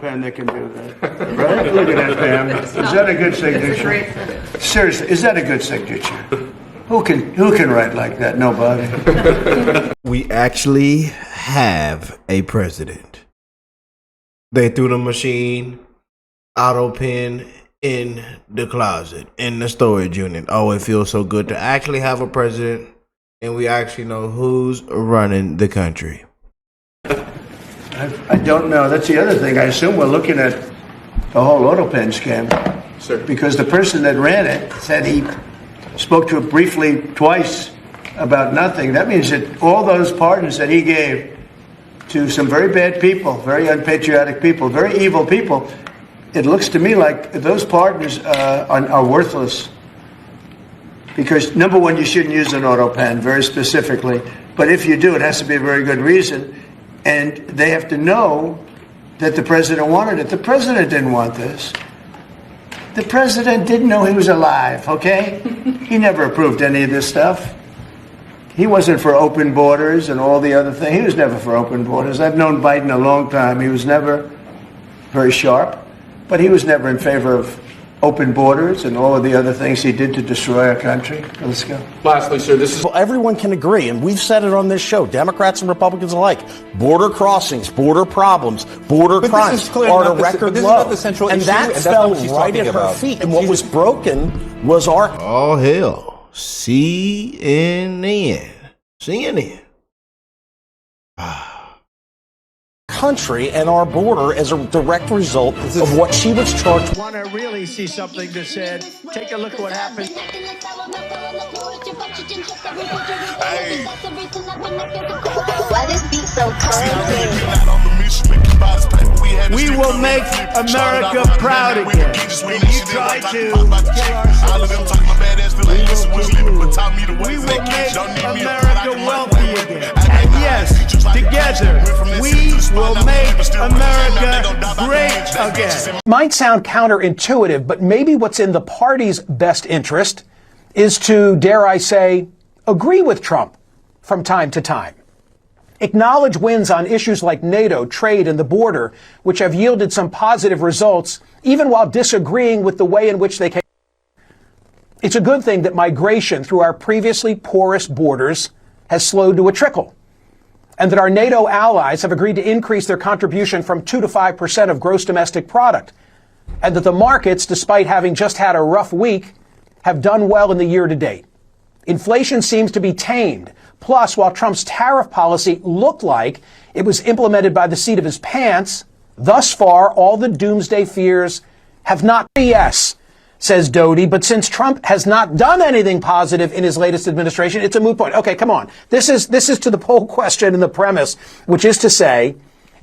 Pen that can do that. Right? Look at that, Pam. Is that a good signature? Seriously, is that a good signature? Who can write like that? Nobody. We actually have a president. They threw the machine, Autopen, in the closet, in the storage unit. Oh, it feels so good to actually have a president, and we actually know who's running the country. I don't know. That's the other thing. I assume we're looking at the whole Autopen scam. Sir. Because the person that ran it said he spoke to it briefly twice about nothing. That means that all those pardons that he gave to some very bad people, very unpatriotic people, very evil people, it looks to me like those pardons are worthless. Because, number one, you shouldn't use an Autopen, very specifically. But if you do, it has to be a very good reason. And they have to know that the president wanted it. The president didn't want this. The president didn't know he was alive, okay? He never approved any of this stuff. He wasn't for open borders and all the other things. He was never for open borders. I've known Biden a long time. He was never very sharp, but he was never in favor of open borders and all of the other things he did to destroy our country. Let's go. Lastly, sir, this is... Well, everyone can agree, and we've said it on this show, Democrats and Republicans alike, border crossings, border problems, border crimes are at a record low. And that fell right at her feet. And what was broken was our... Oh, hell. CNN. country and our border as a direct result of what she was charged with. Want to really see something that said, take a look at what happened. Hey. Why this beat so cold? We will make America proud again. When you try to we will make America wealthy again. And yes, together, we will make America great again. Might sound counterintuitive, but maybe what's in the party's best interest is to, dare I say, agree with Trump from time to time. Acknowledge wins on issues like NATO, trade, and the border, which have yielded some positive results, even while disagreeing with the way in which they came. It's a good thing that migration through our previously porous borders has slowed to a trickle, and that our NATO allies have agreed to increase their contribution from 2 to 5% of gross domestic product, and that the markets, despite having just had a rough week, have done well in the year to date. Inflation seems to be tamed. Plus, while Trump's tariff policy looked like it was implemented by the seat of his pants, thus far, all the doomsday fears have not. Yes, says Doty, but since Trump has not done anything positive in his latest administration, it's a moot point. Okay, come on. This is to the poll question and the premise, which is to say,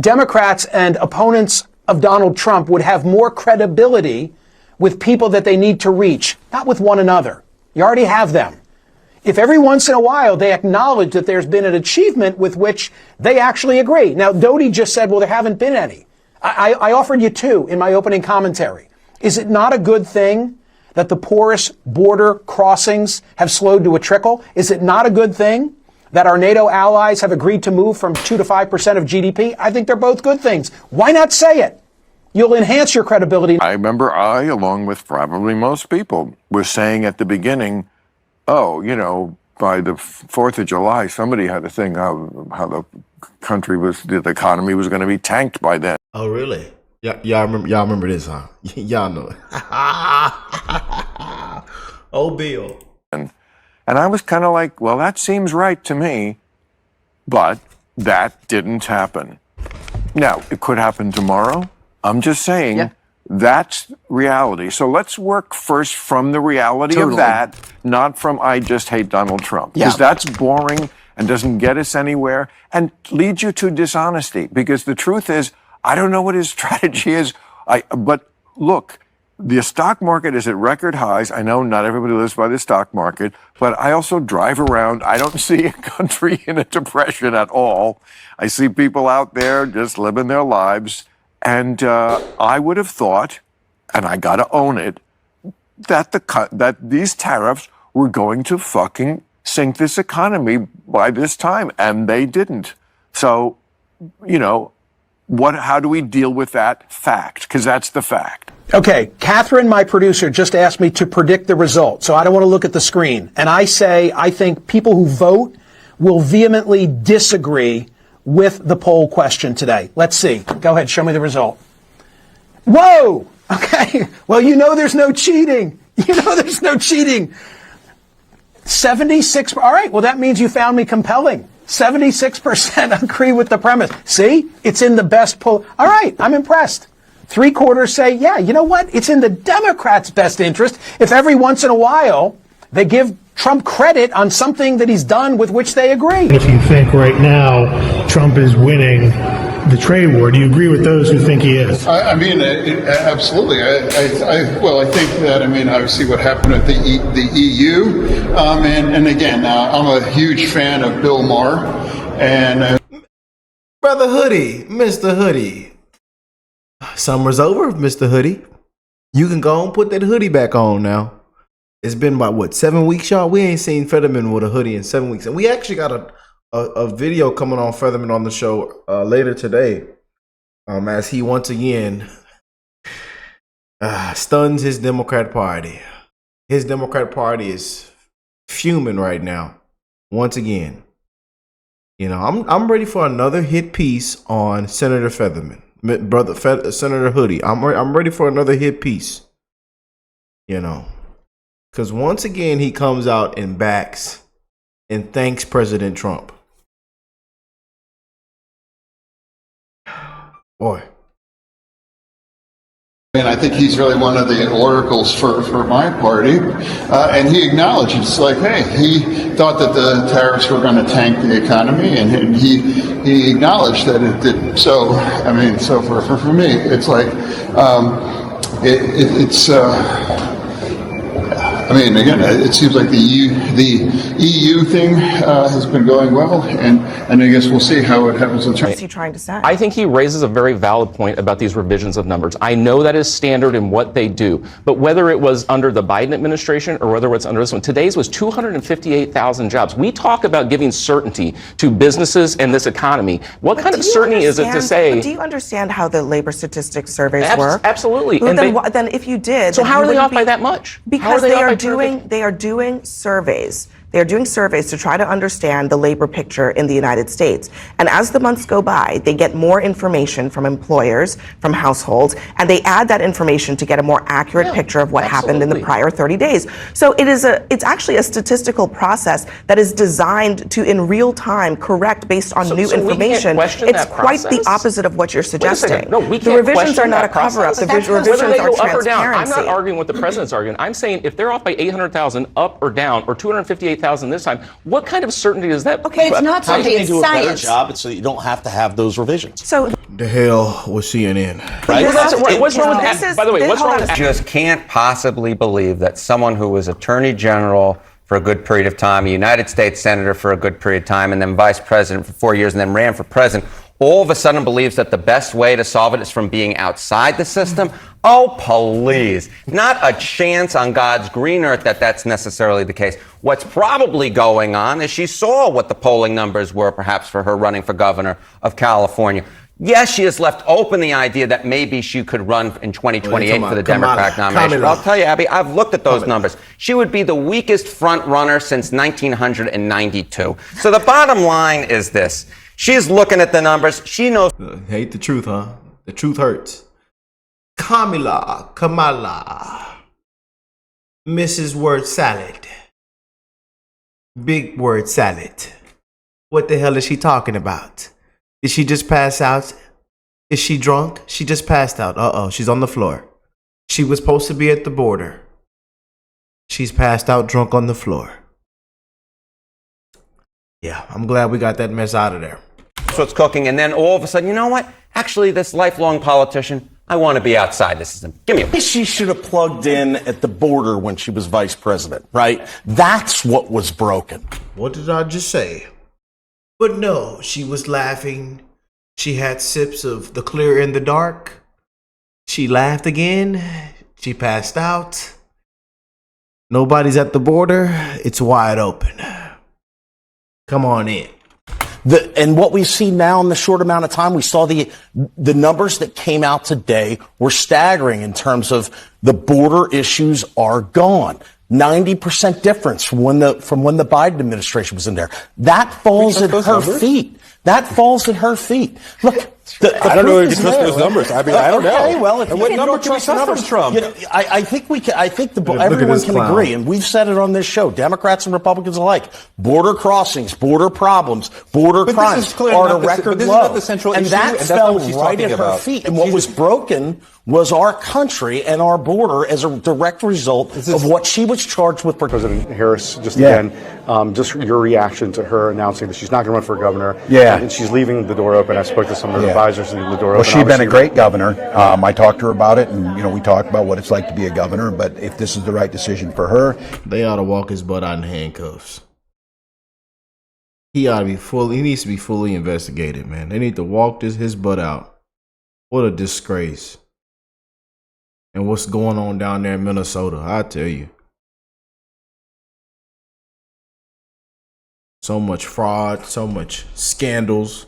Democrats and opponents of Donald Trump would have more credibility with people that they need to reach, not with one another. You already have them. If every once in a while they acknowledge that there's been an achievement with which they actually agree. Now, Doty just said, well, there haven't been any. I offered you two in my opening commentary. Is it not a good thing that the porous border crossings have slowed to a trickle? Is it not a good thing that our NATO allies have agreed to move from 2 to 5% of GDP? I think they're both good things. Why not say it? You'll enhance your credibility. I remember along with probably most people, was saying at the beginning, oh, you know, by the 4th of July, somebody had a thing how the country was, the economy was going to be tanked by then. Oh, really? Y'all remember this, huh? Y'all know it. Oh, Bill. And I was kind of like, well, that seems right to me, but that didn't happen. Now, it could happen tomorrow. I'm just saying that's reality. So let's work first from the reality of that, not from I just hate Donald Trump. Because that's boring and doesn't get us anywhere and leads you to dishonesty. Because the truth is, I don't know what his strategy is. But look, the stock market is at record highs. I know not everybody lives by the stock market, but I also drive around. I don't see a country in a depression at all. I see people out there just living their lives. And I would have thought, and I got to own it, that these tariffs were going to fucking sink this economy by this time, and they didn't. So, you know, how do we deal with that fact? Because that's the fact. Okay, Catherine, my producer, just asked me to predict the result, so I don't want to look at the screen. And I say I think people who vote will vehemently disagree with the poll question today. Let's see. Go ahead, show me the result. Whoa! Okay, well, you know there's no cheating. You know there's no cheating. 76, all right, well, that means you found me compelling. 76% agree with the premise. See, it's in the best poll. All right, I'm impressed. 3/4 say, yeah, you know what? It's in the Democrats' best interest if every once in a while they give Trump credit on something that he's done with which they agree. If you think right now Trump is winning the trade war, do you agree with those who think he is? I mean, absolutely. Well, I think that, I mean, obviously what happened with the EU, and again, I'm a huge fan of Bill Maher, and Brother Hoodie, Mr. Hoodie. Summer's over, Mr. Hoodie. You can go and put that hoodie back on now. It's been about, what, 7 weeks, y'all? We ain't seen Fetterman with a hoodie in 7 weeks. And we actually got a video coming on Fetterman on the show later today, as he once again stuns his Democrat Party. His Democrat Party is fuming right now, once again. You know, I'm ready for another hit piece on Senator Fetterman. Senator Hoodie, I'm ready for another hit piece. You know, because once again he comes out and backs and thanks President Trump. Boy. And I think he's really one of the oracles for my party. And he acknowledged, it's like, hey, he thought that the tariffs were going to tank the economy, and he acknowledged that it didn't. So, I mean, so for me, it's like, I mean, again, it seems like the EU thing has been going well, and I guess we'll see how it happens in terms. What's he trying to say? I think he raises a very valid point about these revisions of numbers. I know that is standard in what they do, but whether it was under the Biden administration or whether it's under this one, today's was 258,000 jobs. We talk about giving certainty to businesses and this economy. What kind of certainty is it to say? Do you understand how the labor statistics surveys work? Absolutely. Well, then if you did, so how are they off by that much? Because they are doing surveys. They are doing surveys to try to understand the labor picture in the United States. And as the months go by, they get more information from employers, from households, and they add that information to get a more accurate picture of what happened in the prior 30 days. So it's actually a statistical process that is designed to, in real time, correct based on new information. It's quite the opposite of what you're suggesting. No, we can't. The revisions are not a cover-up. The revisions are transparency. I'm not arguing what the president's arguing. I'm saying if they're off by 800,000 up or down, or 258,000 this time, what kind of certainty is that? Okay, it's not certainty, it's science. How can they do a better job so you don't have to have those revisions? So the hell was CNN? Right? What's wrong with that? By the way, what's wrong with that? Just can't possibly believe that someone who was Attorney General for a good period of time, a United States Senator for a good period of time, and then Vice President for 4 years, and then ran for President, all of a sudden believes that the best way to solve it is from being outside the system? Oh, please. Not a chance on God's green earth that that's necessarily the case. What's probably going on is she saw what the polling numbers were, perhaps, for her running for governor of California. Yes, she has left open the idea that maybe she could run in 2028 for the Democratic nomination. But I'll tell you, Abby, I've looked at those numbers. She would be the weakest front runner since 1992. So the bottom line is this. She's looking at the numbers. She knows. Hate the truth, huh? The truth hurts. Kamala, Mrs. Word Salad, Big Word Salad. What the hell is she talking about? Did she just pass out? Is she drunk? She just passed out. Uh-oh, she's on the floor. She was supposed to be at the border. She's passed out drunk on the floor. Yeah, I'm glad we got that mess out of there. That's what's cooking. And then all of a sudden, you know what? Actually, this lifelong politician, I want to be outside the system. Give me a... She should have plugged in at the border when she was vice president, right? That's what was broken. What did I just say? But no, she was laughing. She had sips of the clear in the dark. She laughed again. She passed out. Nobody's at the border. It's wide open. Come on in. And what we see now in the short amount of time, we saw the numbers that came out today were staggering in terms of the border issues are gone. 90% difference from when the Biden administration was in there. That falls at her feet. That falls at her feet. Look, I don't know if you can trust those numbers. I mean, I don't know. Okay, well, if what you number don't can we trust trust numbers, from Trump? you know, I think we can. I think at everyone this can clown. agree, and we've said it on this show. Democrats and Republicans alike. Border crossings, border problems, border crimes are at a record low, and that fell right at her feet. And what was broken was our country and our border as a direct result of what she was charged with. President Harris, again, just your reaction to her announcing that she's not going to run for governor. Yeah. And she's leaving the door open. I spoke to some of her advisors leaving the door open. Well, she's been a great governor. I talked to her about it, and we talked about what it's like to be a governor. But if this is the right decision for her, they ought to walk his butt out in handcuffs. He needs to be fully investigated, man. They need to walk his butt out. What a disgrace. And what's going on down there in Minnesota, I tell you. So much fraud, so much scandals.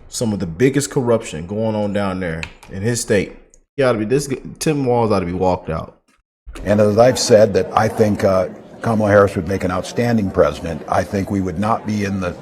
Some of the biggest corruption going on down there in his state. Tim Walz ought to be walked out. and as I've said, that I think Kamala Harris would make an outstanding president. I think we would not be in the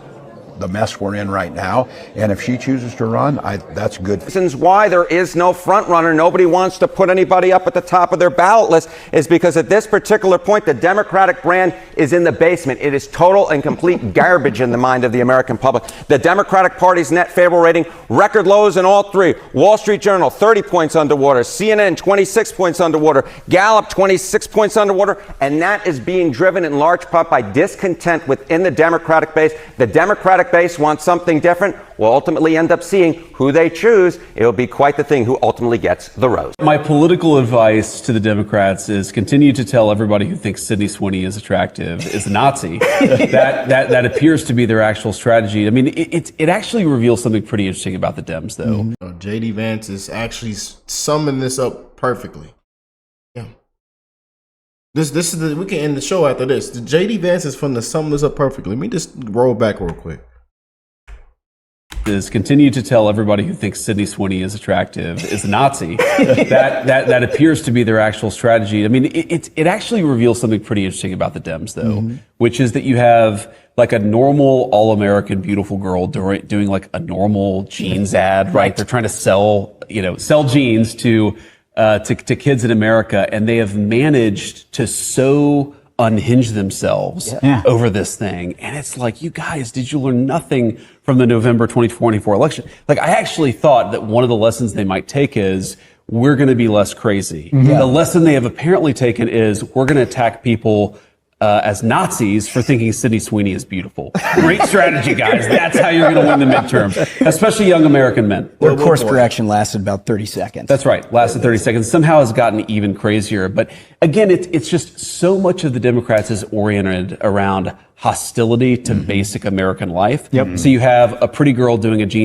mess we're in right now. And if she chooses to run, that's good. Reasons why there is no front runner, nobody wants to put anybody up at the top of their ballot list, is because at this particular point, the Democratic brand is in the basement. It is total and complete garbage in the mind of the American public. The Democratic Party's net favorable rating, record lows in all three. Wall Street Journal, 30 points underwater. CNN, 26 points underwater. Gallup, 26 points underwater. And that is being driven in large part by discontent within the Democratic base. The Democratic base wants something different. We'll ultimately end up seeing who they choose. It'll be quite the thing who ultimately gets the rose. My political advice to the Democrats is continue to tell everybody who thinks Sydney Sweeney is attractive is a Nazi. that appears to be their actual strategy. I mean, it actually reveals something pretty interesting about the Dems, though. Mm-hmm. J.D. Vance is actually summing this up perfectly. Yeah. This is we can end the show after this. J.D. Vance is from the sum this up perfectly. Let me just roll back real quick. Is continue to tell everybody who thinks Sydney Sweeney is attractive is a Nazi. that appears to be their actual strategy. I mean, it actually reveals something pretty interesting about the Dems, though, which is that you have like a normal all-American beautiful girl doing like a normal jeans ad, right? They're trying to sell jeans to kids in America, and they have managed to so unhinge themselves over this thing. And it's like, you guys, did you learn nothing from the November 2024 election? Like, I actually thought that one of the lessons they might take is we're going to be less crazy. The lesson they have apparently taken is we're going to attack people as Nazis for thinking Sydney Sweeney is beautiful. Great strategy, guys. That's how you're going to win the midterms, especially young American men. Their course correction lasted about 30 seconds. That's right. Lasted 30 seconds. Somehow has gotten even crazier. But again, it's just so much of the Democrats is oriented around hostility to basic American life. So you have a pretty girl doing a jeans